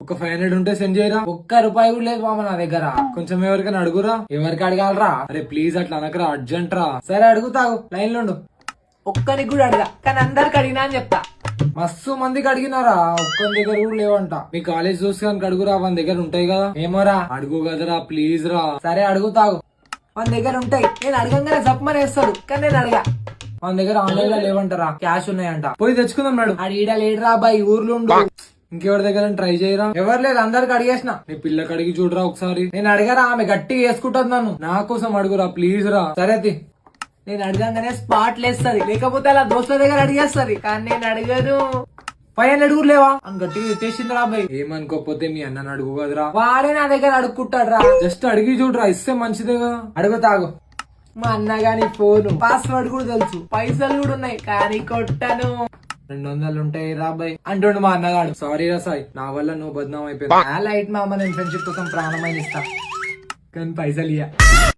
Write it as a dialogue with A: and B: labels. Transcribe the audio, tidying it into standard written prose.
A: ఒక 500 ఉంటే సెండ్ చేయరా. ఒక్క రూపాయి కూడా లేదు మామ నా దగ్గర. కొంచెం ఎవరికైనా అడుగురా. ఎవరికి అడగాలరా? అరే ప్లీజ్ అట్లా అనకరా, అర్జెంట్ రా. సరే అడుగుతావు, లైన్ లో ఉండు.
B: ఒక్కనికి కూడా అడగా, కానీ అందరికి అడిగినా అని చెప్తా.
A: మస్తు మందికి అడిగినారా, ఒక్కరి దగ్గర కూడా లేవంట. మీ కాలేజ్ చూసి కనుక అడుగురా, మన దగ్గర ఉంటాయి కదా. ఏమోరా అడుగు కదరా ప్లీజ్ రా.
B: సరే అడుగుతావు, మన దగ్గర ఉంటాయి. నేను అడగంగానే జప్పమని వేస్తాడు, కానీ నేను అడగా.
A: మన దగ్గర ఆన్లైన్ లో లేవంటారా, క్యాష్ ఉన్నాయంట. పోయి తెచ్చుకుందాం నాడు.
B: ఆడు ఈడ లేడురా అబ్బాయి, ఊర్లో ఉండు.
A: ఇంకెవరి దగ్గర ట్రై చేయరా. ఎవరు లేదు, అందరికి అడిగేసిన. నీ పిల్లకి అడిగి చూడరా ఒకసారి.
B: నేను అడగరా, ఆమె గట్టిగా వేసుకుంటుంది నన్ను.
A: నా కోసం అడుగురా ప్లీజ్ రా. సరే తి.
B: నేను అడగంగానే స్పాట్ లేస్తుంది, లేకపోతే అలా దోస్తుల దగ్గర అడిగేస్తుంది, కానీ నేను అడగను.
A: 500 కూడా లేవా
B: అని గట్టిగా ఎత్తేసింది రా అబ్బాయి.
A: ఏమనుకోకపోతే మీ అన్నని అడుగు కదరా.
B: వాడే నా దగ్గర అడుక్కుంటాడు రా.
A: జస్ట్ అడిగి చూడరా, ఇస్తే మంచిదేగా.
B: అడుగుతాగు. మా అన్న గాని ఫోన్ పాస్వర్డ్ కూడా తెలుసు, పైసలు కూడా ఉన్నాయి, కానీ కొట్టను.
A: 200 ఉంటాయి రాబాయ్ అంటుండు మా అన్నగాడు. సారీ రా సాయి, నా వల్ల నువ్వు బద్నాం అయిపోయింది.
B: లైట్ మా అమ్మ, నేను ఫ్రెండ్షిప్ కోసం ప్రాణమైన ఇస్తా,
A: కానీ పైసలు ఇయ్య.